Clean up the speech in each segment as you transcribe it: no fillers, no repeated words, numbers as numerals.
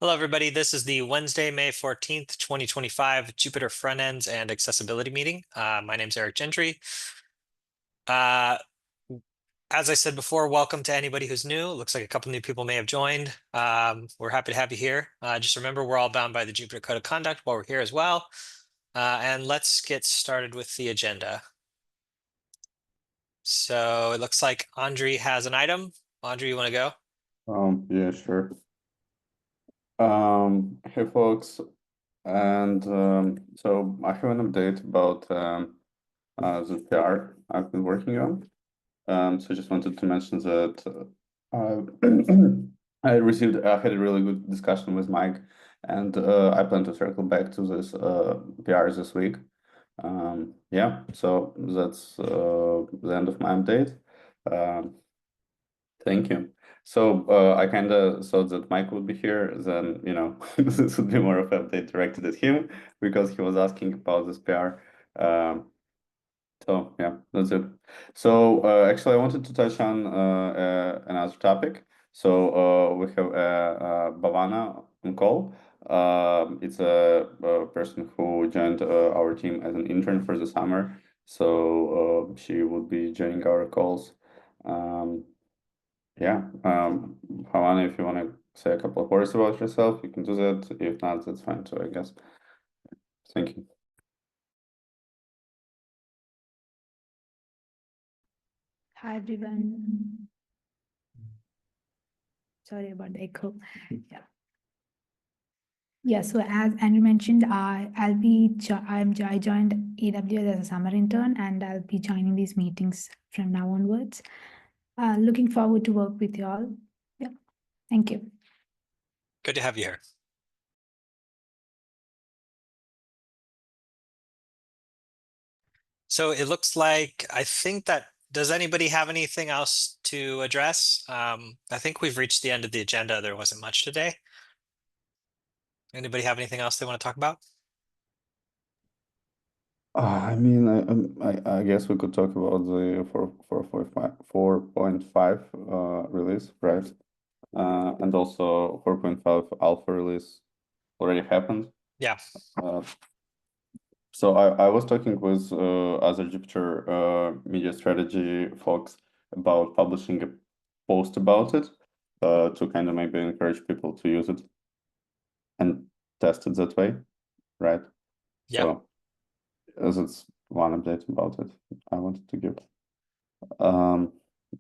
Hello, everybody. This is the Wednesday, May 14th, 2025 Jupyter Frontends and Accessibility meeting. My name is Eric Gentry. As I said before, welcome to anybody who's new. It looks like a couple new people may have joined. We're happy to have you here. Just remember, we're all bound by the Jupyter Code of Conduct while we're here as well. And let's get started with the agenda. So it looks like Andre has an item. Andre, you want to go? Yeah, sure. Hey folks, and so I have an update about the PR I've been working on. So I just wanted to mention that I had a really good discussion with Mike, and I plan to circle back to this PR this week. Yeah, so that's the end of my update. Thank you. So I kind of thought that Mike would be here, then, this would be more of an update directed at him because he was asking about this PR. So yeah, that's it. So actually, I wanted to touch on another topic. So we have Bhavana on call. It's a person who joined our team as an intern for the summer. So she will be joining our calls. Um, yeah, Havana, if you want to say a couple of words about yourself, you can do that. If not, that's fine too, I guess. Thank you. Hi everyone. Sorry about the echo. Yeah. Yeah. So as Andrew mentioned, I joined AWS as a summer intern, and I'll be joining these meetings from now onwards. Looking forward to work with you all. Yeah. Thank you. Good to have you here. So it looks like, does anybody have anything else to address? I think we've reached the end of the agenda. There wasn't much today. Anybody have anything else they want to talk about? I mean, I guess we could talk about the 4.5 release, right? And also 4.5 alpha release already happened. Yeah. So I was talking with other Jupyter media strategy folks about publishing a post about it to kind of maybe encourage people to use it and test it that way, right? Yeah. So as it's one update about it I wanted to give.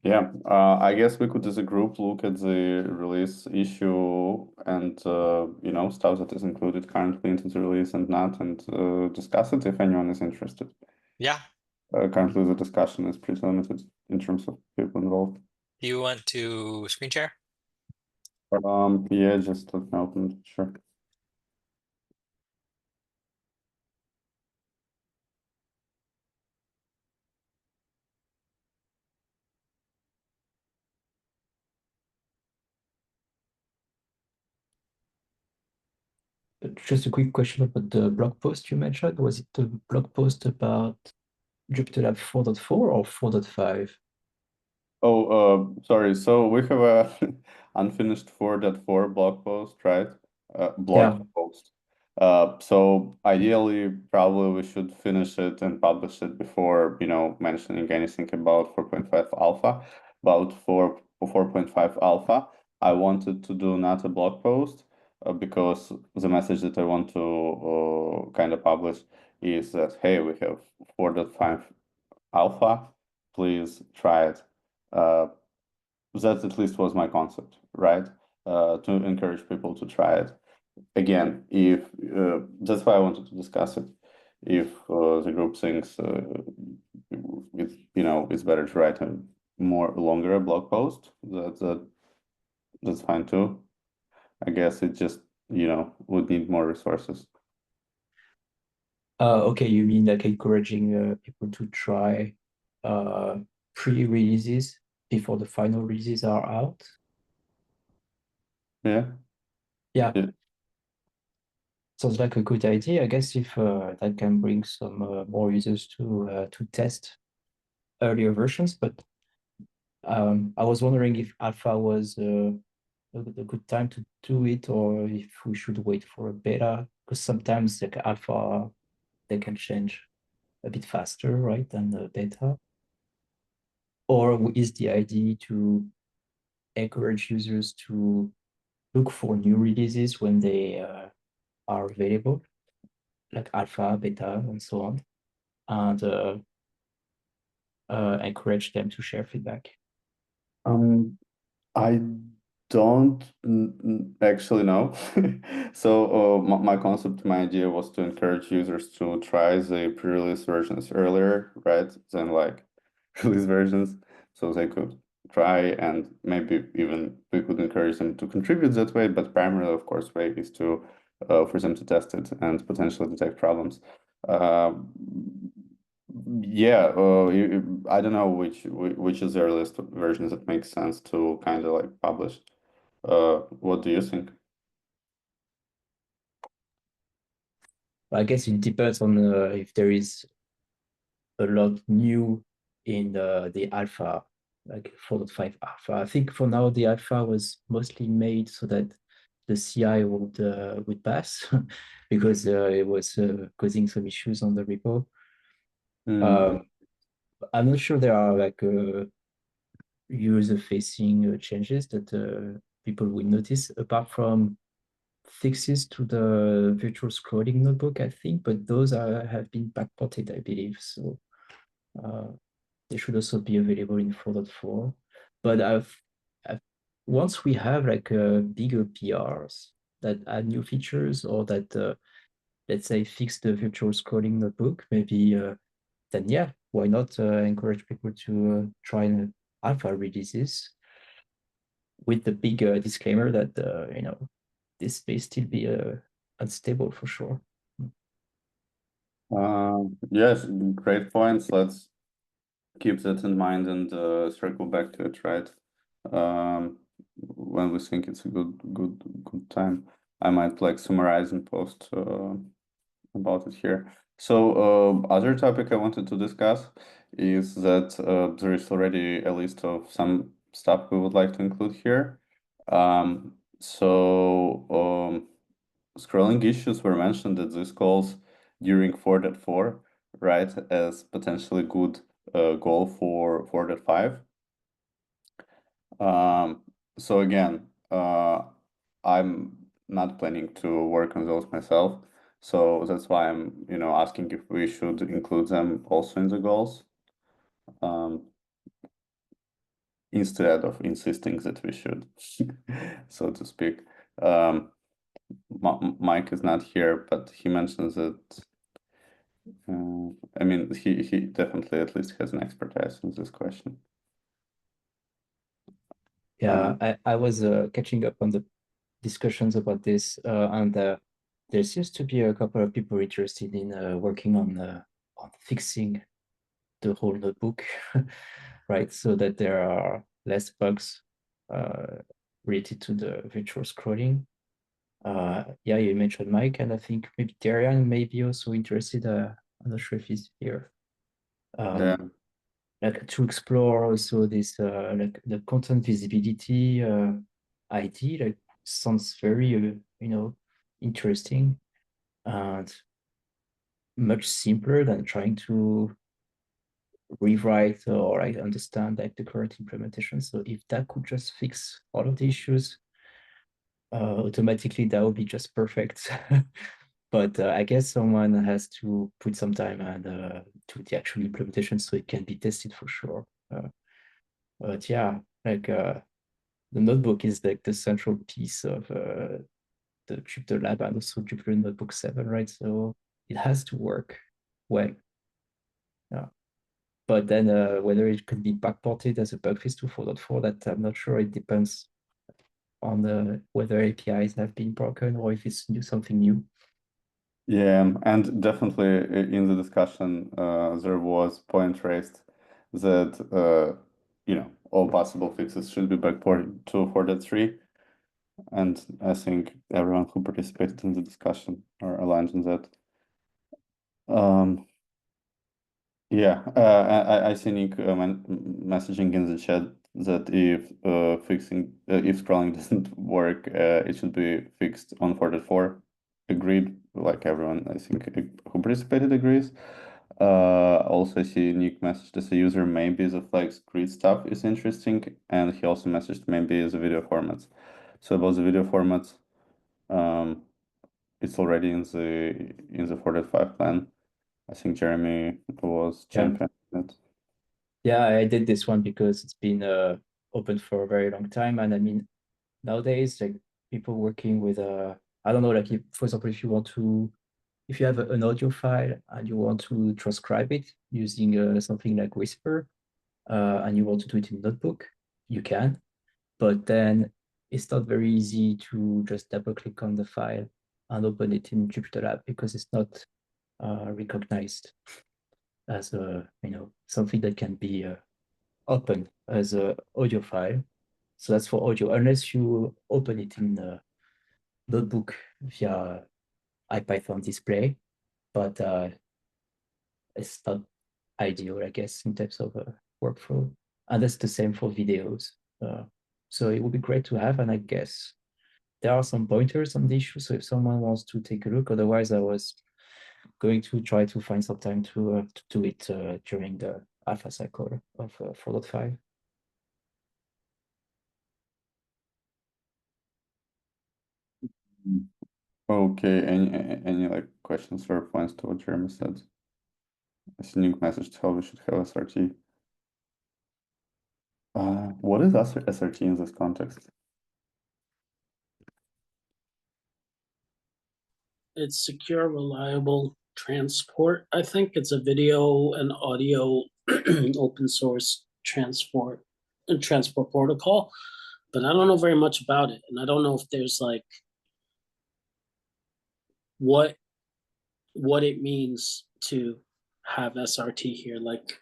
Yeah, I guess we could as a group look at the release issue and stuff that is included currently into the release and not, and discuss it if anyone is interested. Yeah. Currently the discussion is pretty limited in terms of people involved. Do you want to screen share? Yeah, just let me open it, sure. Just a quick question about the blog post you mentioned. Was it the blog post about JupyterLab 4.4 or 4.5? Oh, sorry. So we have a unfinished 4.4 blog post, right? Blog post. So ideally, probably we should finish it and publish it before, mentioning anything about 4.5 alpha. About 4.5 alpha, I wanted to do not a blog post because the message that I want to kind of publish is that, hey, we have 4.5 alpha, please try it. That at least was my concept, right? To encourage people to try it. Again, if that's why I wanted to discuss it. If the group thinks it's better to write a more longer blog post, that's fine too. I guess it just would need more resources. Okay, you mean like encouraging people to try pre-releases before the final releases are out? Yeah. Yeah. Sounds like a good idea. I guess if that can bring some more users to test earlier versions, but I was wondering if alpha was a good time to do it, or if we should wait for a beta, because sometimes like alpha, they can change a bit faster, right, than the beta. Or is the idea to encourage users to look for new releases when they are available, like alpha, beta, and so on, and encourage them to share feedback? I don't actually know. So my concept, my idea was to encourage users to try the pre-release versions earlier, right? Than like release versions, so they could try, and maybe even we could encourage them to contribute that way. But primarily, of course, way is to for them to test it and potentially detect problems. Yeah, I don't know which is the earliest versions that makes sense to kind of like publish. What do you think? I guess it depends on if there is a lot new in the alpha, like 4.5 alpha. I think for now the alpha was mostly made so that the CI would pass because it was causing some issues on the repo. I'm not sure there are like user-facing changes that people will notice apart from fixes to the virtual scrolling notebook, I think, but those have been backported, I believe. So they should also be available in 4.4. But once we have like bigger PRs that add new features or that let's say fix the virtual scrolling notebook, maybe then yeah, why not encourage people to try alpha releases with the big disclaimer that this may still be unstable for sure. Yes, great points. Let's keep that in mind and circle back to it, right? When we think it's a good time. I might like summarize and post about it here. So other topic I wanted to discuss is that there is already a list of some stuff we would like to include here. Scrolling issues were mentioned at these calls during 4.4, right, as potentially good goal for 4.5. So again, I'm not planning to work on those myself. So that's why I'm, asking if we should include them also in the goals, instead of insisting that we should, so to speak. Mike is not here, but he mentions that. I mean, he definitely at least has an expertise in this question. Yeah, I was catching up on the discussions about this, and there seems to be a couple of people interested in working on fixing the whole notebook, right? So that there are less bugs related to the virtual scrolling. Yeah, you mentioned Mike, and I think maybe Darian may be also interested. I'm not sure if he's here. Yeah. Like to explore also this like the content visibility idea. Like sounds very interesting and much simpler than trying to rewrite or like understand like the current implementation. So if that could just fix all of the issues automatically, that would be just perfect. But I guess someone has to put some time and to the actual implementation so it can be tested for sure. But yeah, like the notebook is like the central piece of the JupyterLab and also Jupyter Notebook 7, right? So it has to work well. Yeah. But then whether it could be backported as a bug fix to 4.4, that I'm not sure. It depends on whether APIs have been broken or if it's something new. Yeah, and definitely in the discussion, there was point raised that all possible fixes should be backported to 4.3, and I think everyone who participated in the discussion are aligned on that. Yeah, I see Nick messaging in the chat that if if scrolling doesn't work, it should be fixed on 4.4. Agreed, like everyone I think who participated agrees. Also I see Nick messaged as a user maybe the flags grid stuff is interesting, and he also messaged maybe the video formats. So about the video formats, it's already in the 4.5 plan. I think Jeremy was championing it. Yeah, I did this one because it's been open for a very long time, and I mean nowadays like people working with I don't know, like if, for example, if you have an audio file and you want to transcribe it using something like Whisper, and you want to do it in Notebook, you can, but then it's not very easy to just double click on the file and open it in JupyterLab because it's not recognized as something that can be open as a audio file. So that's for audio, unless you open it in Notebook via IPython display, but it's not ideal, I guess, in terms of workflow. And that's the same for videos. So it would be great to have, and I guess there are some pointers on the issue. So if someone wants to take a look, otherwise I was going to try to find some time to do it during the alpha cycle of 4.5. Okay, any like questions or points to what Jeremy said? I see Nick messaged how we should have SRT. What is SRT in this context? It's secure, reliable transport. I think it's a video and audio open source transport protocol, but I don't know very much about it, and I don't know if there's like what it means to have SRT here. Like,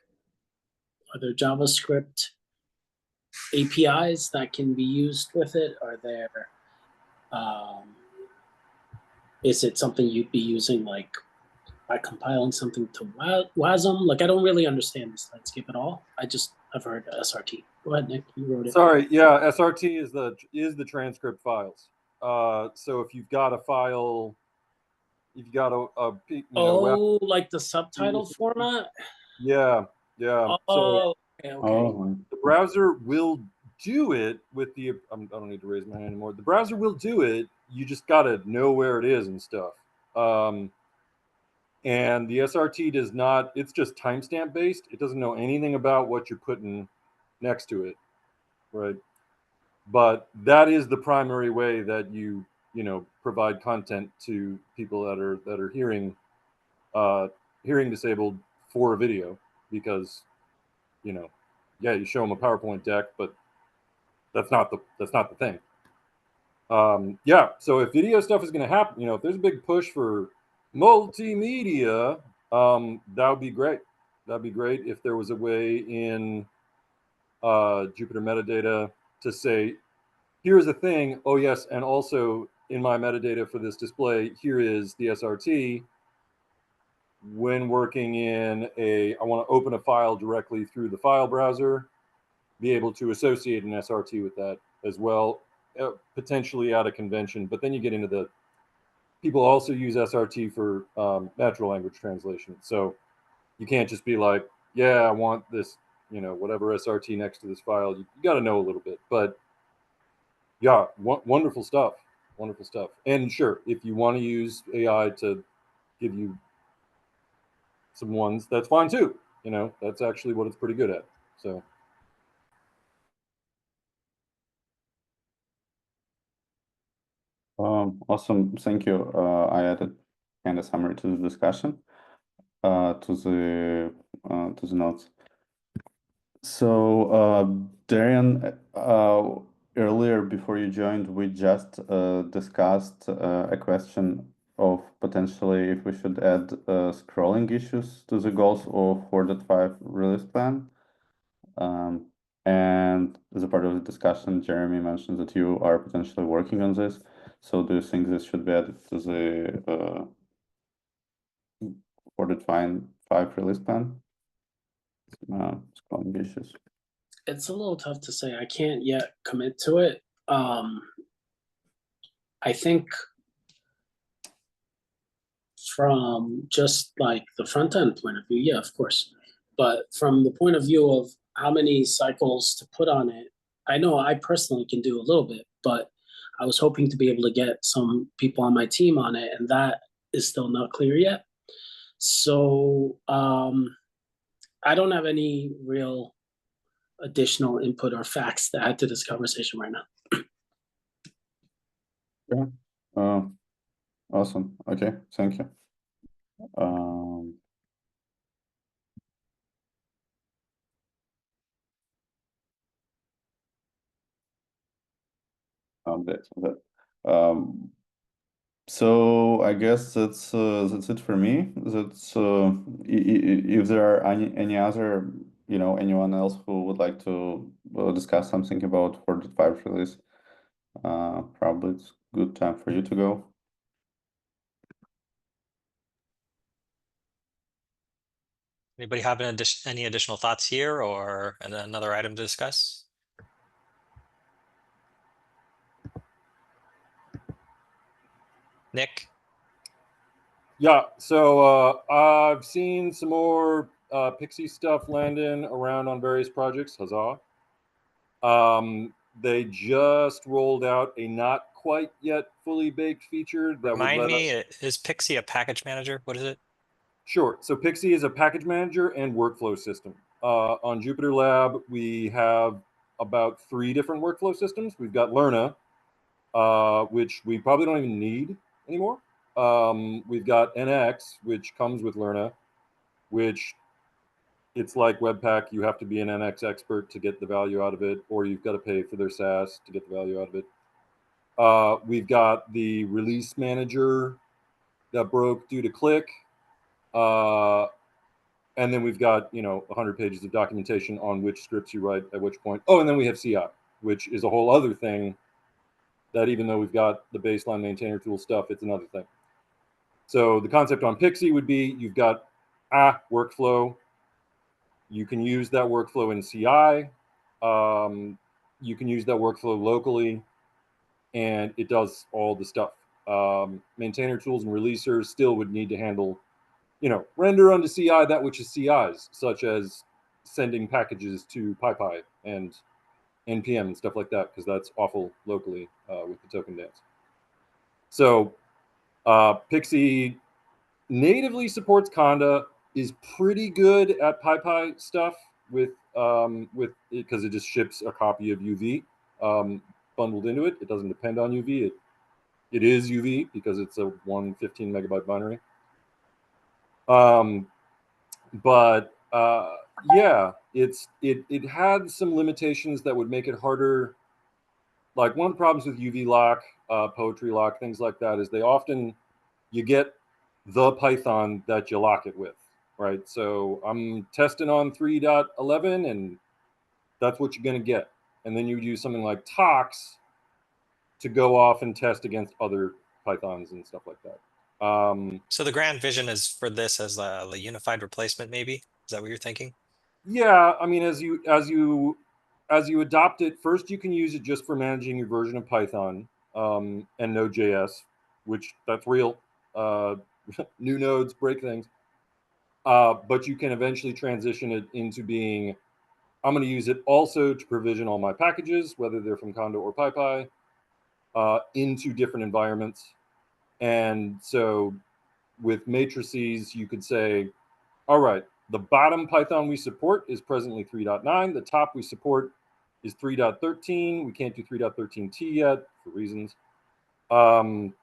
are there JavaScript APIs that can be used with it? Are there is it something you'd be using like by compiling something to WASM? Like, I don't really understand this landscape at all. I've heard SRT. Go ahead, Nick. You wrote it. Sorry, yeah, SRT is the transcript files. So if you've got a file, you've got like the subtitle format. Yeah. Oh, So okay. The browser will do it with the. I don't need to raise my hand anymore. The browser will do it. You just gotta know where it is and stuff. And the SRT does not. It's just timestamp based. It doesn't know anything about what you're putting next to it, right? But that is the primary way that you provide content to people that are hearing disabled for a video, because you show them a PowerPoint deck, but that's not the thing. So if video stuff is going to happen, if there's a big push for multimedia, that would be great. That'd be great if there was a way in Jupyter metadata to say, here's the thing. Oh yes, and also in my metadata for this display, here is the SRT. When working I want to open a file directly through the file browser, be able to associate an SRT with that as well, potentially out of convention. But then you get into people also use SRT for natural language translation. So you can't just be like, yeah, I want this, whatever SRT next to this file. You got to know a little bit. But yeah, wonderful stuff. Wonderful stuff. And sure, if you want to use AI to give you some ones, that's fine too. That's actually what it's pretty good at. So. Awesome, thank you. I added kind of summary to the discussion, to the notes. So, Darian, earlier before you joined, we just discussed a question of potentially if we should add scrolling issues to the goals of 4.5 release plan. And as a part of the discussion, Jeremy mentioned that you are potentially working on this. So do you think this should be added to the 4.5 release plan? Scrolling issues. It's a little tough to say. I can't yet commit to it. I think from just like the front end point of view, yeah, of course. But from the point of view of how many cycles to put on it, I know I personally can do a little bit, but I was hoping to be able to get some people on my team on it, and that is still not clear yet. So I don't have any real additional input or facts to add to this conversation right now. Yeah. Awesome. Okay, thank you. So I guess that's it for me. That's if there are any other, anyone else who would like to discuss something about 4.5 release, probably it's good time for you to go. Anybody have any additional thoughts here or another item to discuss? Nick? Yeah, so I've seen some more Pixie stuff landing around on various projects. Huzzah. They just rolled out a not quite yet fully baked feature that Remind would let me, us... is Pixie a package manager? What is it? Sure. So Pixie is a package manager and workflow system. On JupyterLab, we have about 3 different workflow systems. We've got Lerna, which we probably don't even need anymore. We've got NX, which comes with Lerna, which it's like Webpack. You have to be an NX expert to get the value out of it, or you've got to pay for their SaaS to get the value out of it. We've got the release manager that broke due to Click. And then we've got, 100 pages of documentation on which scripts you write at which point. Oh, and then we have CI, which is a whole other thing that even though we've got the baseline maintainer tool stuff, it's another thing. So the concept on Pixie would be you've got a workflow. You can use that workflow in CI. You can use that workflow locally, and it does all the stuff. Maintainer tools and releasers still would need to handle, render unto CI that which is CIs, such as sending packages to PyPy and NPM and stuff like that, because that's awful locally with the token dance. So Pixie natively supports Conda, is pretty good at PyPy stuff with because it just ships a copy of UV bundled into it. It doesn't depend on UV. It is UV because it's a 115 megabyte binary. But yeah, it had some limitations that would make it harder. Like one of the problems with UV lock, poetry lock, things like that is you get the Python that you lock it with, right? So I'm testing on 3.11 and that's what you're going to get. And then you would use something like Tox to go off and test against other Pythons and stuff like that. So the grand vision is for this as a unified replacement, maybe? Is that what you're thinking? Yeah, I mean, as you adopt it, first you can use it just for managing your version of Python and Node.js, which that's real. New nodes break things. But you can eventually transition it into being, I'm going to use it also to provision all my packages, whether they're from Conda or PyPy, into different environments. And so with matrices, you could say, all right, the bottom Python we support is presently 3.9. The top we support is 3.13. We can't do 3.13t yet for reasons. Argon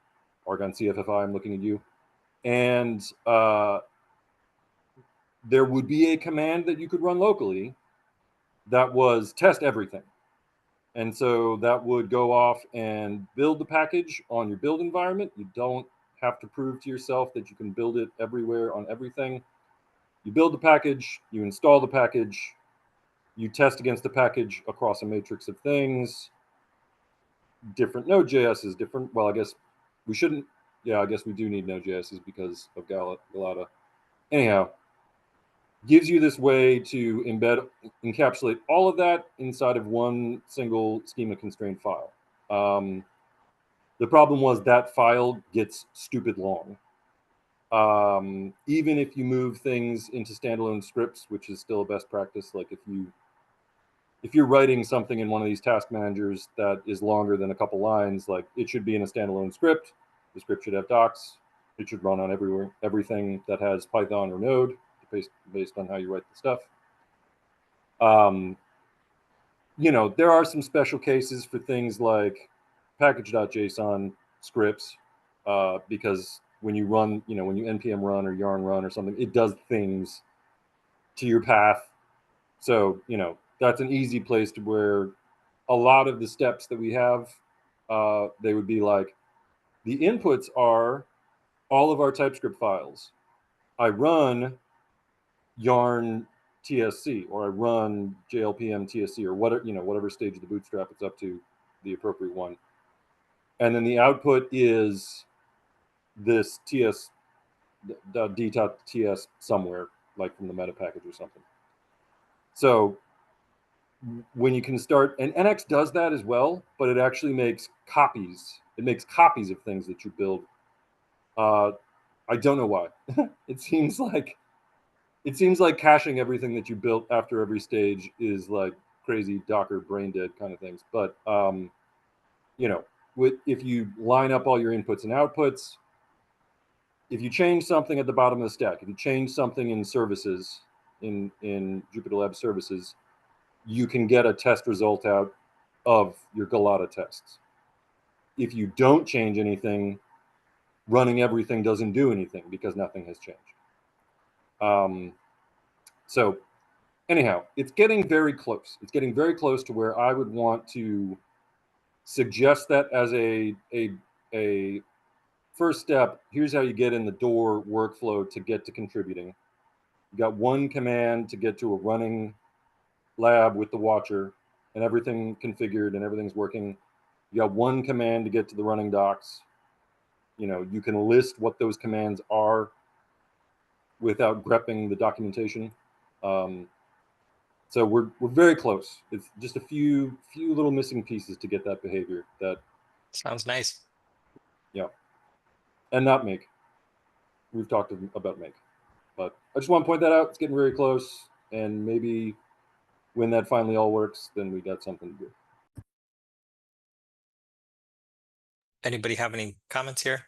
CFFI, I'm looking at you. And there would be a command that you could run locally that was test everything. And so that would go off and build the package on your build environment. You don't have to prove to yourself that you can build it everywhere on everything. You build the package, you install the package, you test against the package across a matrix of things. Different Node.js is different. Well, I guess we shouldn't. Yeah, I guess we do need Node.js because of Galata. Anyhow, gives you this way to encapsulate all of that inside of one single schema constraint file. The problem was that file gets stupid long. Even if you move things into standalone scripts, which is still a best practice, like if you're writing something in one of these task managers that is longer than a couple lines, like it should be in a standalone script. The script should have docs. It should run on everything that has Python or Node, based on how you write the stuff. You know, there are some special cases for things like package.json scripts, because when you run, you know, when you npm run or yarn run or something, it does things to your path. So, you know, that's an easy place to where a lot of the steps that we have, they would be like, the inputs are all of our TypeScript files. I run yarn TSC, or I run JLPM TSC, or whatever, you know, whatever stage of the bootstrap it's up to, the appropriate one. And then the output is this TS d.ts somewhere, like from the meta package or something. So when you can start, and NX does that as well, but it actually makes copies. It makes copies of things that you build. I don't know why. It seems like caching everything that you built after every stage is like crazy Docker brain dead kind of things. But you know, if you line up all your inputs and outputs, if you change something at the bottom of the stack, if you change something in services, in JupyterLab services, you can get a test result out of your Galata tests. If you don't change anything, running everything doesn't do anything because nothing has changed. So anyhow, it's getting very close. It's getting very close to where I would want to suggest that as a first step. Here's how you get in the door workflow to get to contributing. You got one command to get to a running lab with the watcher and everything configured and everything's working. You got one command to get to the running docs. You know, you can list what those commands are without grepping the documentation. So we're very close. It's just a few little missing pieces to get that behavior. That sounds nice. Yeah, and not make. We've talked about make, but I just want to point that out. It's getting very close, and maybe when that finally all works, then we got something to do. Anybody have any comments here?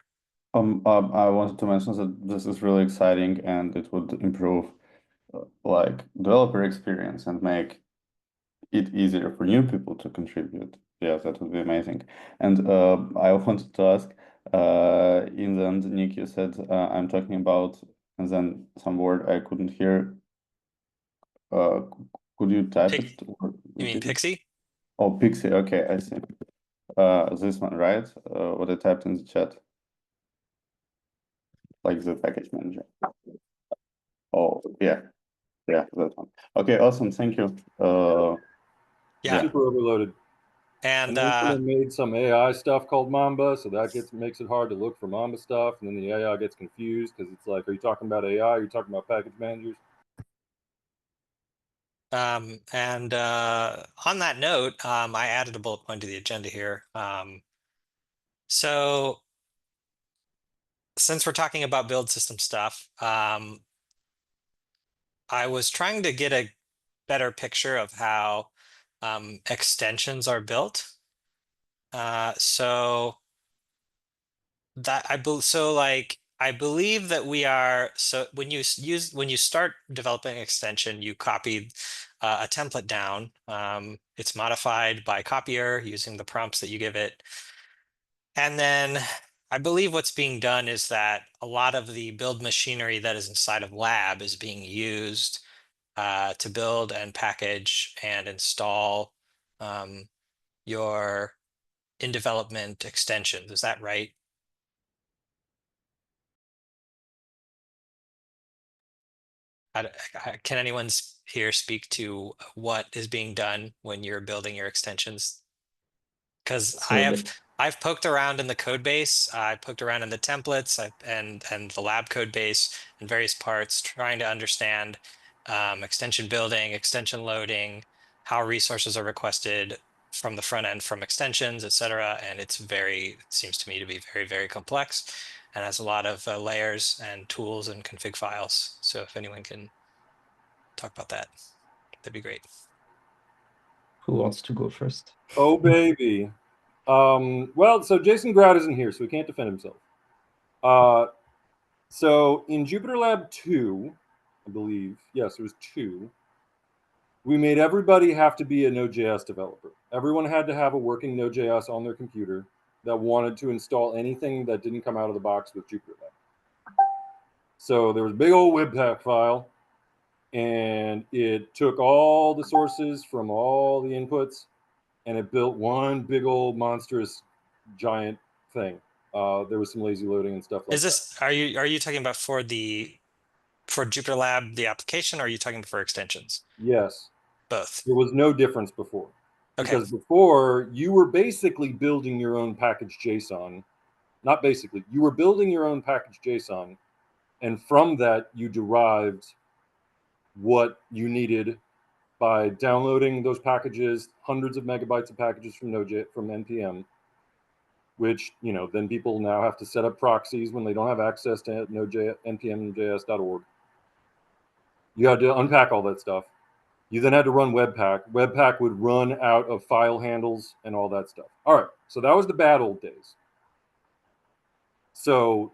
I wanted to mention that this is really exciting and it would improve like developer experience and make it easier for new people to contribute. Yeah, that would be amazing. And I wanted to ask, in the end, Nick, you said I'm talking about, and then some word I couldn't hear. Could you type it? Or You mean repeat it? Pixie? Oh, Pixie. Okay, I see. This one, right? What I typed in the chat. Like the package manager. Oh, yeah. Yeah, that one. Okay, awesome. Thank you. Yeah. Super overloaded. And then someone made some AI stuff called Mamba, so that makes it hard to look for Mamba stuff, and then the AI gets confused because it's like, are you talking about AI? Are you talking about package managers? on that note, I added a bullet point to the agenda here. So since we're talking about build system stuff, I was trying to get a better picture of how extensions are built. So I believe that we are, so when you start developing an extension, you copy a template down. It's modified by copier using the prompts that you give it. And then I believe what's being done is that a lot of the build machinery that is inside of lab is being used to build and package and install your in development extensions. Is that right? Can anyone here speak to what is being done when you're building your extensions? Because I've poked around in the code base, I poked around in the templates and the lab code base and various parts, trying to understand extension building, extension loading, how resources are requested from the front end from extensions, etc. And it seems to me to be very, very complex and has a lot of layers and tools and config files. So if anyone can talk about that, that'd be great. Who wants to go first? Oh, baby. Well, so Jason Grout isn't here, so he can't defend himself. So in JupyterLab 2, I believe, yes, there was 2, we made everybody have to be a Node.js developer. Everyone had to have a working Node.js on their computer that wanted to install anything that didn't come out of the box with JupyterLab. So there was a big old Webpack file, and it took all the sources from all the inputs, and it built one big old monstrous giant thing. There was some lazy loading and stuff like that. Are you talking about for JupyterLab, the application, or are you talking for extensions? Yes. Both. There was no difference before. Okay. Because before, you were basically building your own package JSON. Not basically, you were building your own package JSON. And from that, you derived what you needed by downloading those packages, hundreds of megabytes of packages from NPM, which, then people now have to set up proxies when they don't have access to npm.js.org. You had to unpack all that stuff. You then had to run Webpack. Webpack would run out of file handles and all that stuff. All right, so that was the bad old days. So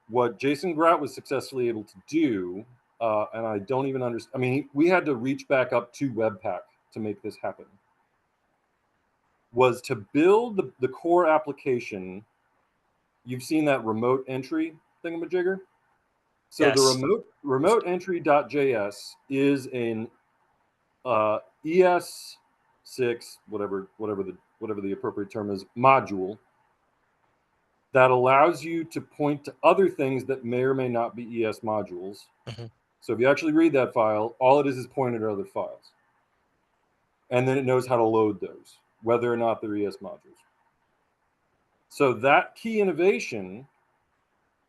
what Jason Grout was successfully able to do, and I don't even understand, I mean, we had to reach back up to Webpack to make this happen, was to build the core application. You've seen that remote entry thingamajigger? So yes. the remote entry.js is an ES6, whatever the appropriate term is, module that allows you to point to other things that may or may not be ES modules. Mm-hmm. So if you actually read that file, all it is pointed at other files. And then it knows how to load those, whether or not they're ES modules. So that key innovation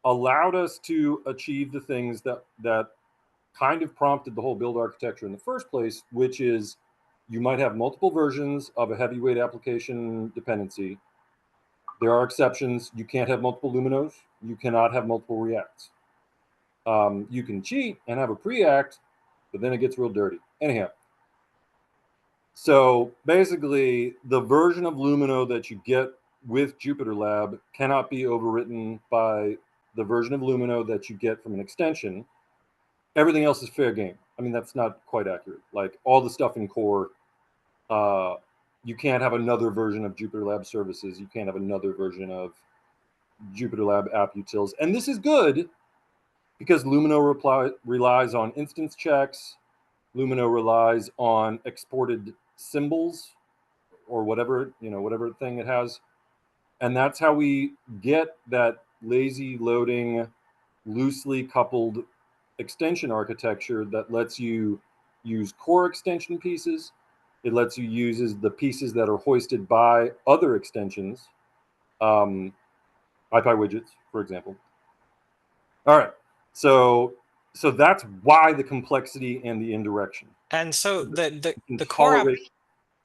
allowed us to achieve the things that kind of prompted the whole build architecture in the first place, which is you might have multiple versions of a heavyweight application dependency. There are exceptions. You can't have multiple Luminos. You cannot have multiple Reacts. You can cheat and have a Preact, but then it gets real dirty. Anyhow, so basically, the version of Lumino that you get with JupyterLab cannot be overwritten by the version of Lumino that you get from an extension. Everything else is fair game. I mean, that's not quite accurate. Like all the stuff in core, you can't have another version of JupyterLab services. You can't have another version of JupyterLab app utils. And this is good because Lumino relies on instance checks. Lumino relies on exported symbols or whatever thing it has. And that's how we get that lazy loading, loosely coupled extension architecture that lets you use core extension pieces. It lets you use the pieces that are hoisted by other extensions, IPyWidgets, for example. All right, so that's why the complexity and the indirection. And so the core app,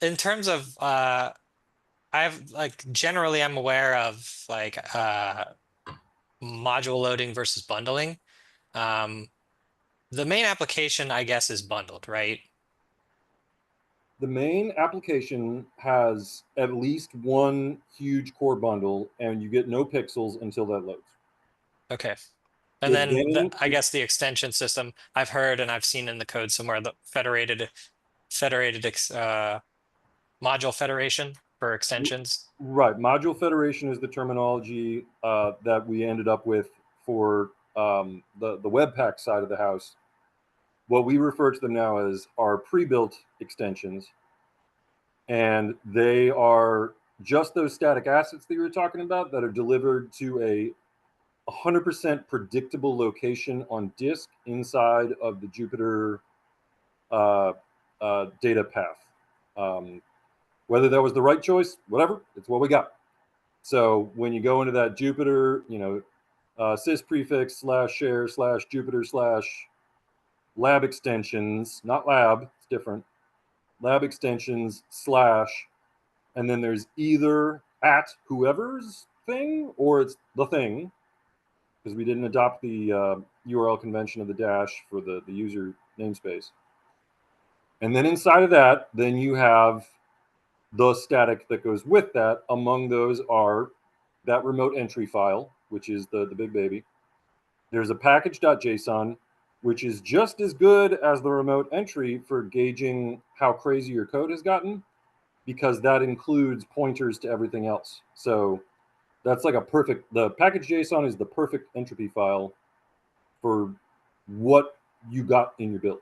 in terms of generally I'm aware of like module loading versus bundling. The main application, I guess, is bundled, right? The main application has at least one huge core bundle, and you get no pixels until that loads. Okay. And then I guess the extension system, I've heard and I've seen in the code somewhere, the federated module federation for extensions. Right. Module federation is the terminology that we ended up with for the Webpack side of the house. What we refer to them now as our pre-built extensions. And they are just those static assets that you were talking about that are delivered to a 100% predictable location on disk inside of the Jupyter data path. Whether that was the right choice, whatever, it's what we got. So when you go into that Jupyter, sys prefix /share /Jupyter lab extensions, not lab, it's different. Lab extensions / and then there's either at whoever's thing or it's the thing, because we didn't adopt the URL convention of the dash for the user namespace. And then inside of that, then you have the static that goes with that. Among those are that remote entry file, which is the big baby. There's a package.json, which is just as good as the remote entry for gauging how crazy your code has gotten, because that includes pointers to everything else. So that's like the package.json is the perfect entropy file for what you got in your build.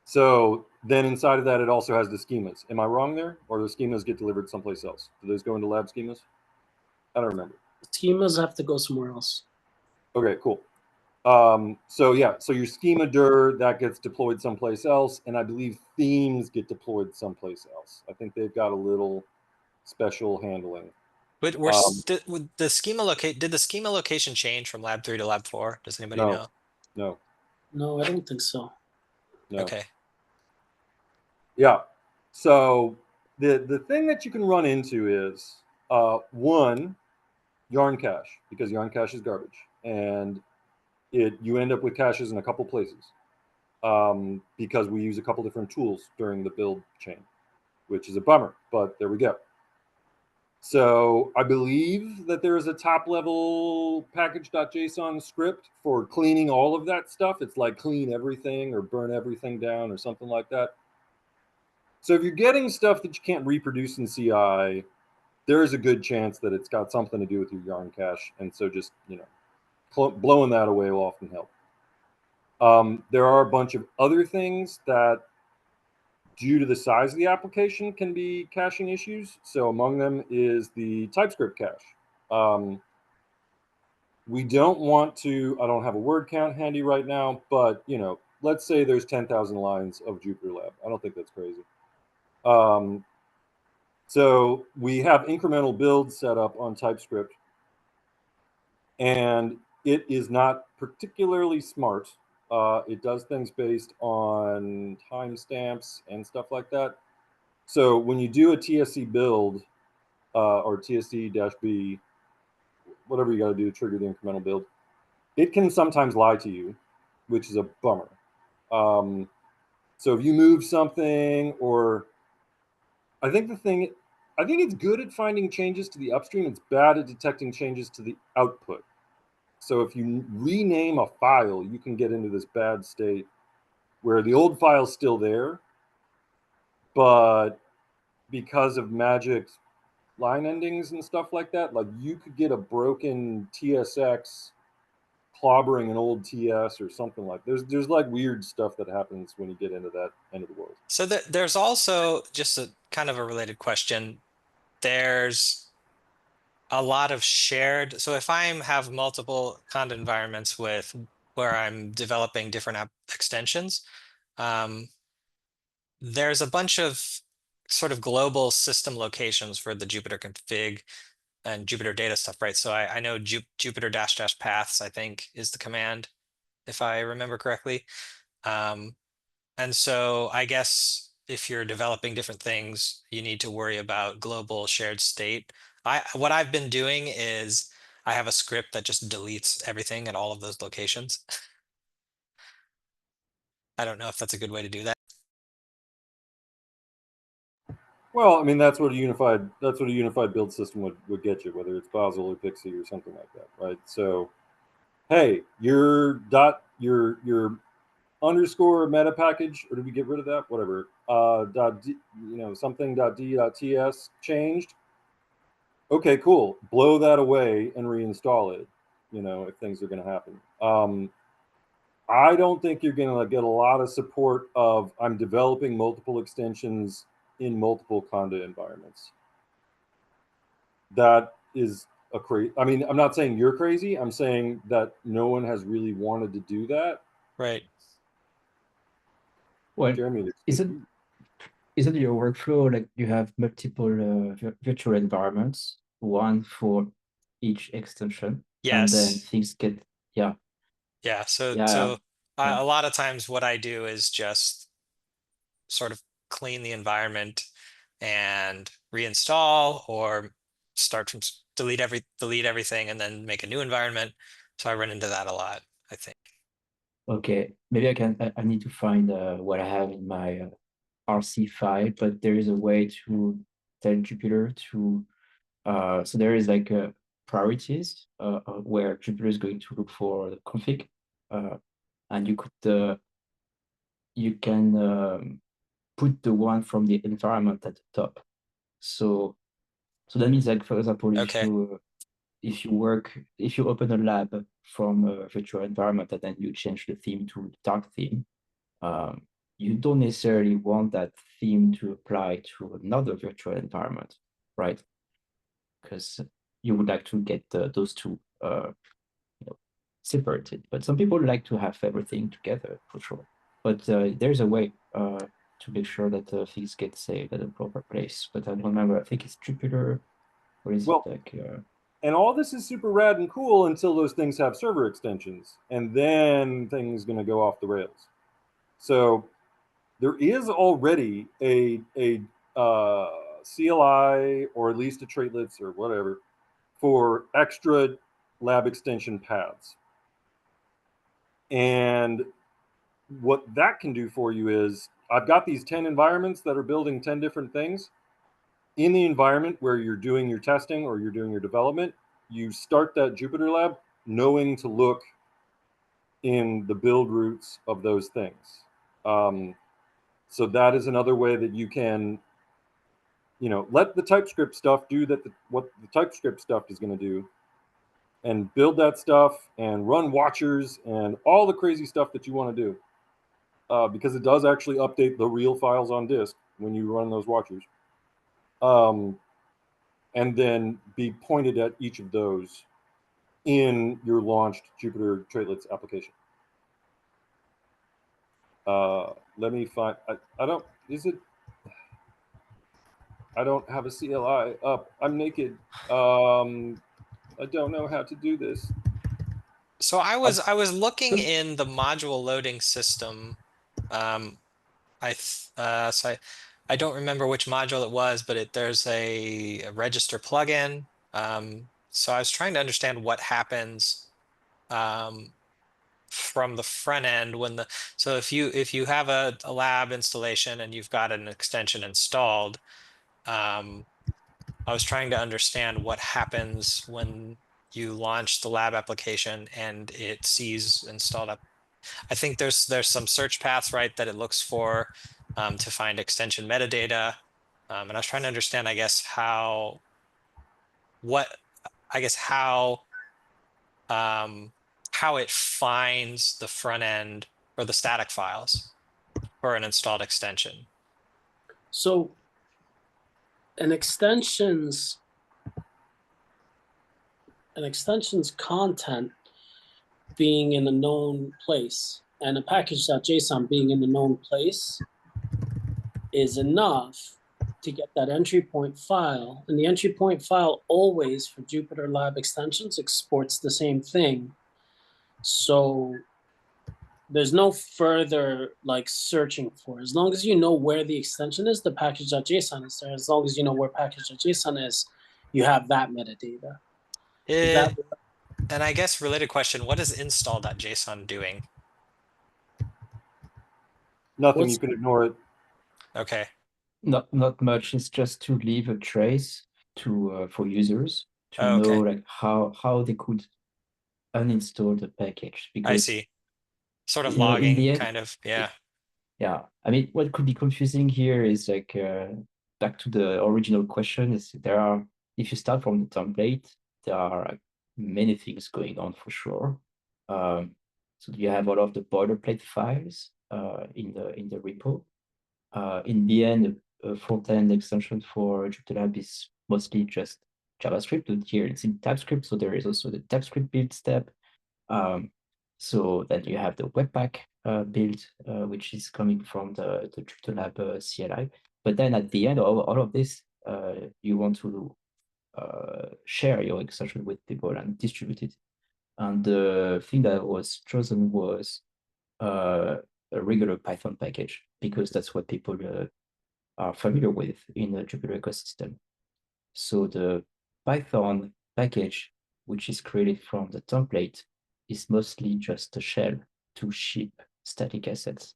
So then inside of that, it also has the schemas. Am I wrong there? Or the schemas get delivered someplace else? Do those go into lab schemas? I don't remember. Schemas have to go somewhere else. Okay, cool. So yeah, so your schema dir, that gets deployed someplace else. And I believe themes get deployed someplace else. I think they've got a little special handling. But did the schema location change from lab 3 to lab 4? Does anybody know? No. No, I don't think so. No. Okay. Yeah. So the thing that you can run into is one, yarn cache, because yarn cache is garbage, and you end up with caches in a couple places because we use a couple different tools during the build chain, which is a bummer, but there we go. So I believe that there is a top level package.json script for cleaning all of that stuff. It's like clean everything or burn everything down or something like that. So if you're getting stuff that you can't reproduce in CI, there is a good chance that it's got something to do with your yarn cache. And so just, blowing that away will often help. There are a bunch of other things that, due to the size of the application, can be caching issues. So among them is the TypeScript cache. We don't want to, I don't have a word count handy right now, but let's say there's 10,000 lines of JupyterLab. I don't think that's crazy. So we have incremental builds set up on TypeScript, and it is not particularly smart. It does things based on timestamps and stuff like that. So when you do a TSC build or TSC-B, whatever you got to do to trigger the incremental build, it can sometimes lie to you, which is a bummer. So if you move something, or I think it's good at finding changes to the upstream. It's bad at detecting changes to the output. So if you rename a file, you can get into this bad state where the old file's still there, but because of magic line endings and stuff like that, like you could get a broken TSX clobbering an old TS or something like that. There's like weird stuff that happens when you get into that end of the world. So there's also just a kind of a related question. There's a lot of shared. So if I have multiple conda environments where I'm developing different app extensions, there's a bunch of sort of global system locations for the Jupyter config and Jupyter data stuff, right? So I know Jupyter -- paths, I think, is the command, if I remember correctly. And so I guess if you're developing different things, you need to worry about global shared state. What I've been doing is I have a script that just deletes everything at all of those locations. I don't know if that's a good way to do that. Well, I mean, that's what a unified build system would get you, whether it's Basel or Pixie or something like that, right? So, hey, your underscore meta package, or did we get rid of that? Whatever. Something.d.ts changed. Okay, cool. Blow that away and reinstall it. If things are going to happen. I don't think you're going to get a lot of support of I'm developing multiple extensions in multiple conda environments. That is a crazy. I mean, I'm not saying you're crazy. I'm saying that no one has really wanted to do that. Right. Well, Jeremy, isn't your workflow like you have multiple virtual environments, one for each extension, Yes. and then things get Yeah. So Yeah. A lot of times what I do is just sort of clean the environment and reinstall, or start from delete everything and then make a new environment. So I run into that a lot, I think. Okay, maybe I need to find what I have in my RC file, but there is a way to tell Jupyter to so there is like priorities where Jupyter is going to look for the config, and you can put the one from the environment at the top. So that means, like, for example, Okay. if you open a lab from a virtual environment and then you change the theme to dark theme, you don't necessarily want that theme to apply to another virtual environment, right? Because you would like to get those two separated. But some people like to have everything together, for sure. But there's a way to make sure that things get saved at a proper place. But I don't remember. I think it's Jupyter. Or is Well, it like? And all this is super rad and cool until those things have server extensions, and then things going to go off the rails. So there is already a CLI, or at least a traitlets or whatever, for extra lab extension paths. And what that can do for you is, I've got these 10 environments that are building 10 different things. In the environment where you're doing your testing or you're doing your development, you start that JupyterLab knowing to look in the build routes of those things. So that is another way that you can, let the TypeScript stuff do what the TypeScript stuff is going to do, and build that stuff and run watchers and all the crazy stuff that you want to do, because it does actually update the real files on disk when you run those watchers. And then be pointed at each of those in your launched Jupyter Traitlets application. Let me find, I don't have a CLI up. I'm naked. I don't know how to do this. So I was looking in the module loading system. I don't remember which module it was, but there's a register plugin. So I was trying to understand what happens from the front end so if you have a lab installation and you've got an extension installed, I was trying to understand what happens when you launch the lab application and it sees installed up. I think there's some search paths, right, that it looks for to find extension metadata. And I was trying to understand, I guess, how it finds the front end or the static files for an installed extension. So an extension's content being in a known place and a package.json being in the known place is enough to get that entry point file. And the entry point file always for JupyterLab extensions exports the same thing. So there's no further like searching for. As long as you know where the extension is, the package.json is there. As long as you know where package.json is, you have that metadata. And I guess related question, what is install.json doing? Nothing, you can ignore it. Okay. Not much. It's just to leave a trace to for users to Oh, okay. know like how they could uninstall the package, because I see. Sort of in the logging, end, kind of. Yeah. yeah. I mean, what could be confusing here is like back to the original question, is if you start from the template, there are like many things going on for sure. So you have all of the boilerplate files in the repo. In the end, a front-end extension for JupyterLab is mostly just JavaScript, but here it's in TypeScript, so there is also the TypeScript build step. So then you have the Webpack build, which is coming from the JupyterLab CLI. But then at the end of all of this, you want to share your extension with people and distribute it. And the thing that was chosen was a regular Python package, because that's what people are familiar with in the Jupyter ecosystem. So the Python package, which is created from the template, is mostly just a shell to ship static assets.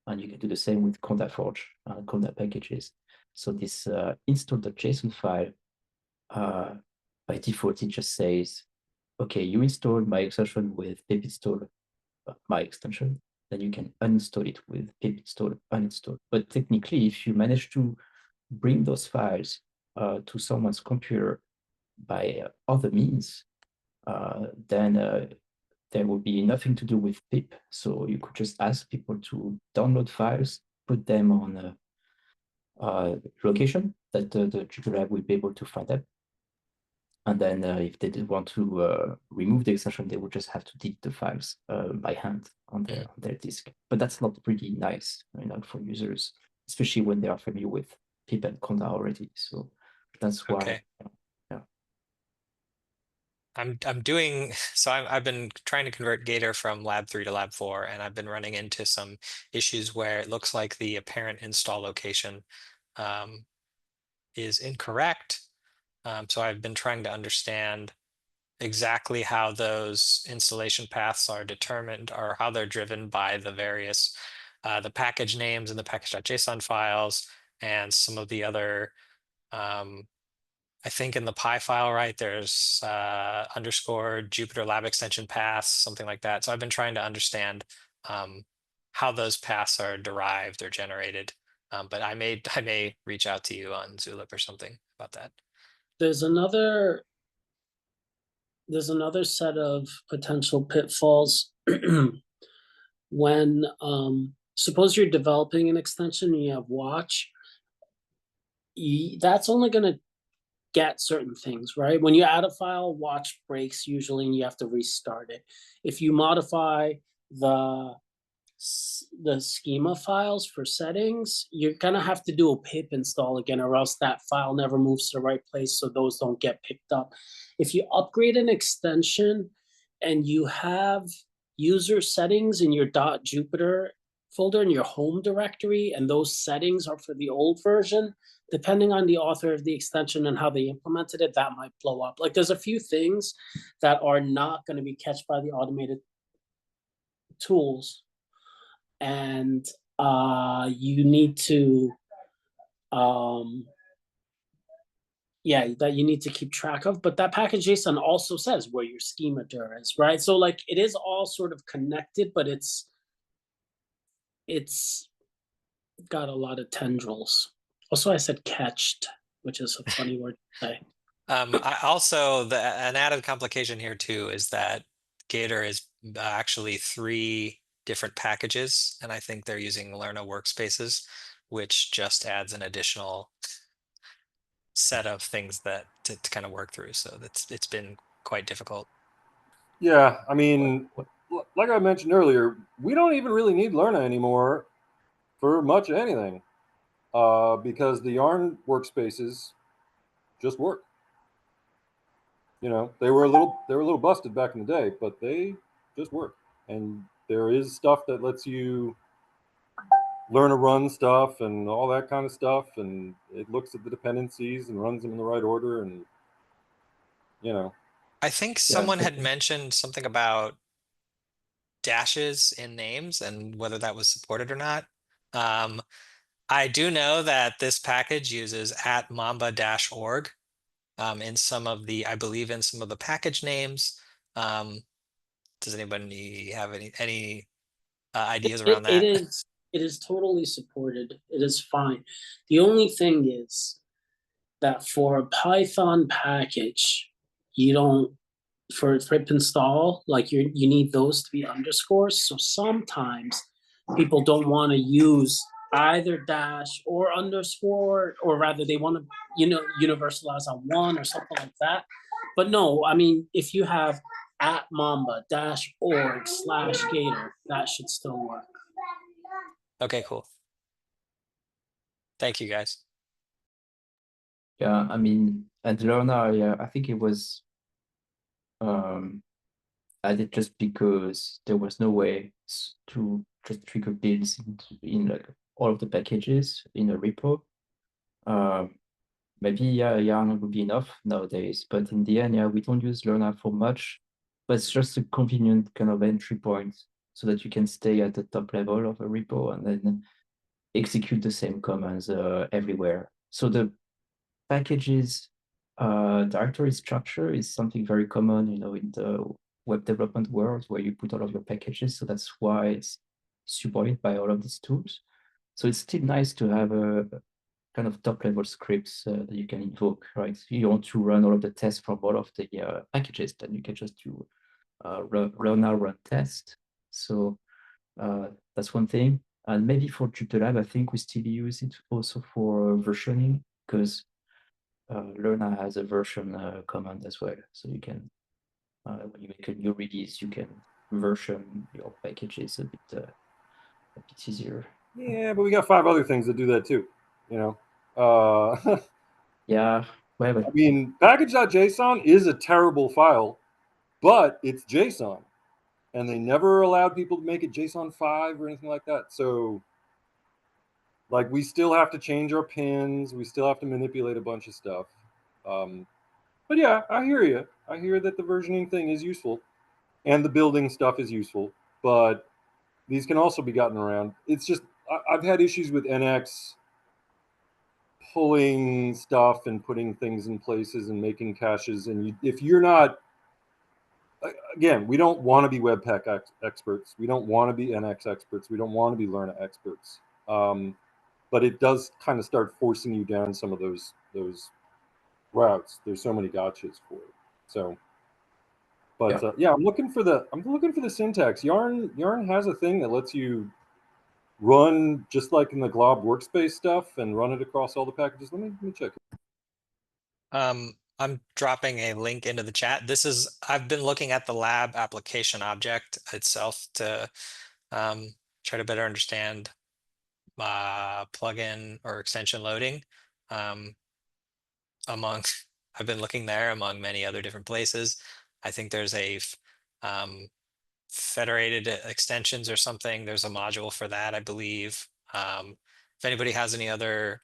And you can do the same with Conda Forge and Conda packages. So this install.json file, by default, it just says, okay, you installed my extension with pip install my extension, then you can uninstall it with pip install uninstall. But technically, if you manage to bring those files to someone's computer by other means, then there will be nothing to do with pip. So you could just ask people to download files, put them on a location that the JupyterLab will be able to find them. And then if they did want to remove the extension, they would just have to delete the files by hand on their disk. But that's not really nice, for users, especially when they are familiar with pip and conda already. So that's why. Okay. Yeah. I've been trying to convert Gator from Lab 3 to Lab 4, and I've been running into some issues where it looks like the apparent install location is incorrect. So I've been trying to understand exactly how those installation paths are determined, or how they're driven by the various the package names and the package.json files, and some of the other I think in the py file, right, there's underscore JupyterLab extension paths, something like that. So I've been trying to understand how those paths are derived or generated. But I may reach out to you on Zulip or something about that. There's another set of potential pitfalls when suppose you're developing an extension and you have watch. That's only going to get certain things, right? When you add a file, watch breaks usually and you have to restart it. If you modify the schema files for settings, you're gonna have to do a pip install again, or else that file never moves to the right place, so those don't get picked up. If you upgrade an extension and you have user settings in your .jupyter folder in your home directory, and those settings are for the old version, depending on the author of the extension and how they implemented it, that might blow up. Like there's a few things that are not going to be catched by the automated tools, and you need to that you need to keep track of. But that package JSON also says where your schema dir is, right? So like it is all sort of connected, but it's got a lot of tendrils. Also, I said catched, which is a funny word to say. I also, an added complication here too is that Gator is actually 3 different packages, and I think they're using Lerna workspaces, which just adds an additional set of things that to kind of work through. So it's been quite difficult. Yeah, I mean, like I mentioned earlier, we don't even really need Lerna anymore for much of anything, because the Yarn workspaces just work. They were a little busted back in the day, but they just work. And there is stuff that lets you learn to run stuff and all that kind of stuff, and it looks at the dependencies and runs them in the right order, and I think someone had mentioned something about dashes in names and whether that was supported or not. I do know that this package uses @mamba-org in some of the, I believe in some of the package names. Does anybody have any ideas around that? It is totally supported. It is fine. The only thing is that for a Python package, you don't, for pip install, like you need those to be underscores. So sometimes people don't want to use either dash or underscore, or rather they want to, universalize on one or something like that. But no, I mean, if you have @mamba-org/Gator, that should still work. Okay, cool. Thank you, guys. Yeah, I mean, and Lerna, I think it was added just because there was no way to just trigger builds in like all of the packages in a repo. Maybe Yarn would be enough nowadays, but in the end, yeah, we don't use Lerna for much, but it's just a convenient kind of entry point so that you can stay at the top level of a repo and then execute the same commands everywhere. So the packages directory structure is something very common, you know, in the web development world where you put all of your packages. So that's why it's supported by all of these tools. So it's still nice to have a kind of top level scripts that you can invoke, right? If you want to run all of the tests from all of the packages, then you can just do run test. So that's one thing. And maybe for JupyterLab, I think we still use it also for versioning because Lerna has a version command as well. So you can, when you make a new release, you can version your packages a bit easier. Yeah, but we got 5 other things that do that too. You know. Yeah. Well, I mean, package.json is a terrible file, but it's JSON, and they never allowed people to make it JSON 5 or anything like that. So, like, we still have to change our pins. We still have to manipulate a bunch of stuff. But yeah, I hear you. I hear that the versioning thing is useful, and the building stuff is useful. But these can also be gotten around. It's just I've had issues with NX pulling stuff and putting things in places and making caches. And if you're not, again, we don't want to be Webpack experts. We don't want to be NX experts. We don't want to be Lerna experts. But it does kind of start forcing you down some of those routes. There's so many gotchas for it. So, but yeah, I'm looking for the syntax. Yarn has a thing that lets you run just like in the glob workspace stuff and run it across all the packages. Let me check. I'm dropping a link into the chat. I've been looking at the lab application object itself to try to better understand plugin or extension loading. I've been looking there among many other different places. I think there's a federated extensions or something. There's a module for that, I believe. If anybody has any other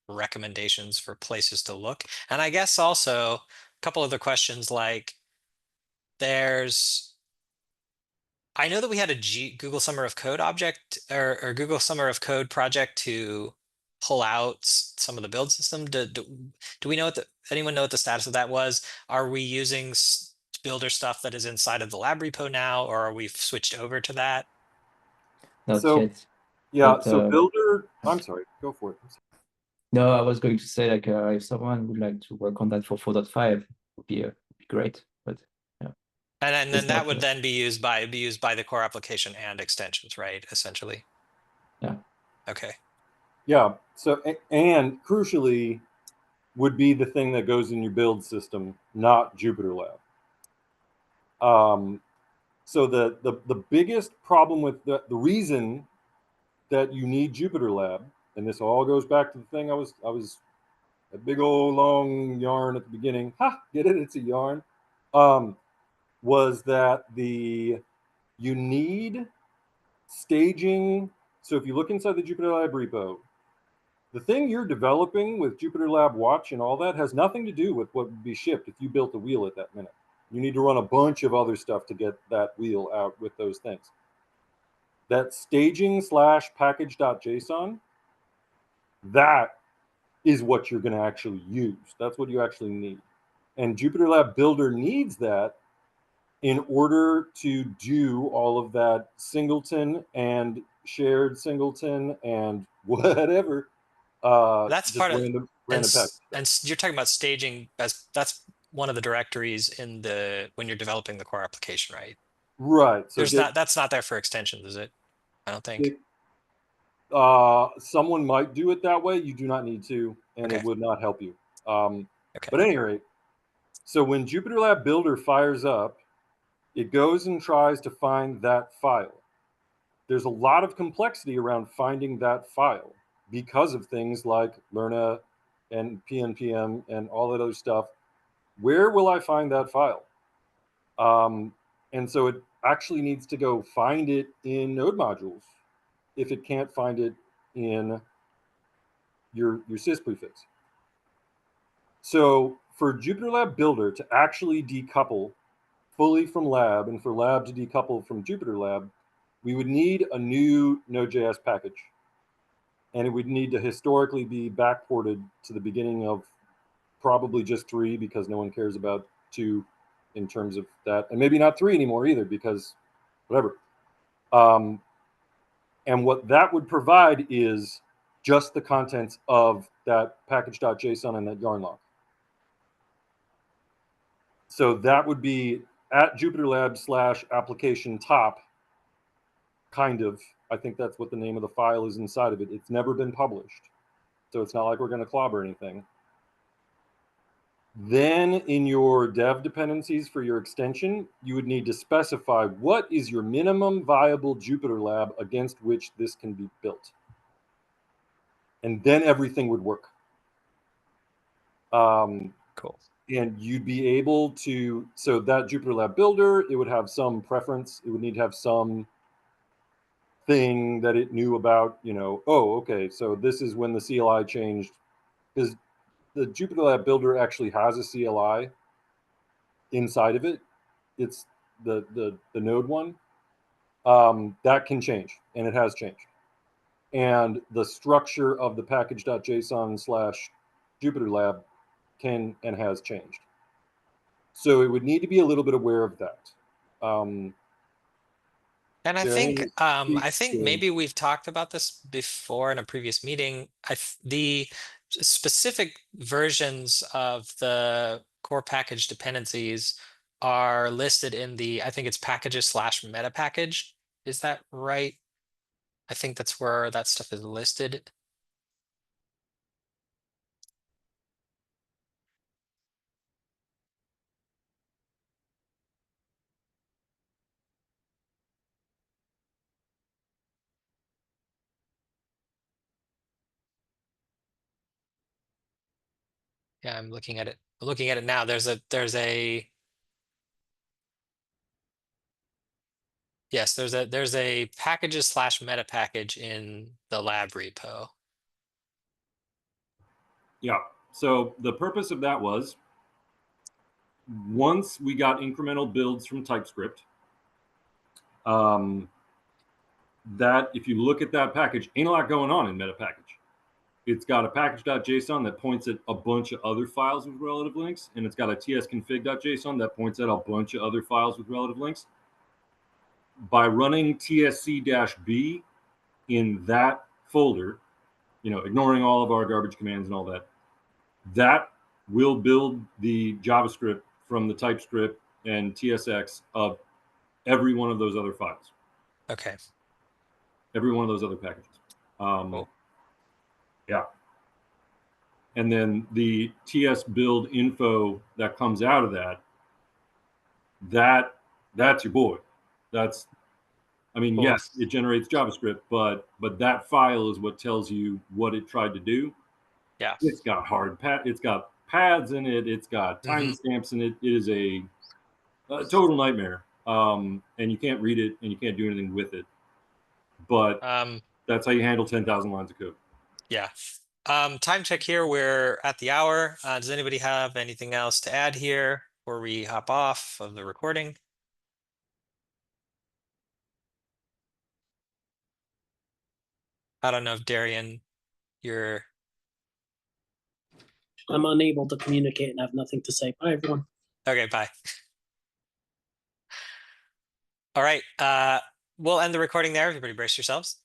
recommendations for places to look. And I guess also a couple other questions like I know that we had a Google Summer of Code object or Google Summer of Code project to pull out some of the build system. Do we know anyone know what the status of that was? Are we using builder stuff that is inside of the lab repo now, or are we switched over to that? Not So, yet. yeah, But, so builder, I'm sorry, go for it. No, I was going to say like if someone would like to work on that for 4.5, would be great. But yeah. And then that would then be used by the core application and extensions, right? Essentially. Yeah. Okay. Yeah. So and crucially would be the thing that goes in your build system, not JupyterLab. So the biggest problem with the reason that you need JupyterLab, and this all goes back to the thing I was a big old long yarn at the beginning. Ha, get it? It's a yarn. Was that you need staging. So if you look inside the JupyterLab repo, the thing you're developing with JupyterLab Watch and all that has nothing to do with what would be shipped if you built a wheel at that minute. You need to run a bunch of other stuff to get that wheel out with those things. That staging / package.json, that is what you're going to actually use. That's what you actually need. And JupyterLab Builder needs that in order to do all of that singleton and shared singleton and whatever. That's Just part of random and package. you're talking about staging that's one of the directories when you're developing the core application, right? Right. So that's not there for extensions, is it? I don't think. Someone might do it that way. You do not need to, and Okay. it would not help you. Okay. But at any rate, so when JupyterLab Builder fires up, it goes and tries to find that file. There's a lot of complexity around finding that file because of things like Lerna and PNPM and all that other stuff. Where will I find that file? And so it actually needs to go find it in node modules if it can't find it in your sys prefix. So for JupyterLab Builder to actually decouple fully from lab and for lab to decouple from JupyterLab, we would need a new Node.js package. And it would need to historically be backported to the beginning of probably just 3, because no one cares about 2 in terms of that. And maybe not 3 anymore either, because whatever. And what that would provide is just the contents of that package.json and that yarn log. So that would be at JupyterLab /application top, kind of. I think that's what the name of the file is inside of it. It's never been published, so it's not like we're going to clobber anything. Then in your dev dependencies for your extension, you would need to specify what is your minimum viable JupyterLab against which this can be built. And then everything would work. Cool. And you'd be able to, so that JupyterLab builder, it would have some preference. It would need to have some thing that it knew about, you know, oh, okay, so this is when the CLI changed. Because the JupyterLab builder actually has a CLI inside of it. It's the node one. That can change, and it has changed. And the structure of the package.json / JupyterLab can and has changed. So it would need to be a little bit aware of that. And I think maybe we've talked about this before in a previous meeting. The specific versions of the core package dependencies are listed in the, I think it's packages / meta package. Is that right? I think that's where that stuff is listed. Yeah, I'm looking at it. Looking at it now. There's a yes, there's a packages / meta package in the lab repo. Yeah. So the purpose of that was, once we got incremental builds from TypeScript, that if you look at that package, ain't a lot going on in meta package. It's got a package.json that points at a bunch of other files with relative links, and it's got a tsconfig.json that points at a bunch of other files with relative links. By running tsc-b in that folder, you know, ignoring all of our garbage commands and all that, that will build the JavaScript from the TypeScript and TSX of every one of those other files. Okay. Every one of those other packages. Cool. Yeah. And then the TS build info that comes out of that's your boy. That's, I mean, Cool. yes, it generates JavaScript, but that file is what tells you what it tried to do. Yeah. It's got it's got pads in it. It's got timestamps in it. It is a total nightmare. And you can't read it and you can't do anything with it. But that's how you handle 10,000 lines of code. Yeah. Time check here. We're at the hour. Does anybody have anything else to add here before we hop off of the recording? I don't know if Darian, you're... I'm unable to communicate and have nothing to say. Bye, everyone. Okay, bye. All right. We'll end the recording there. Everybody brace yourselves.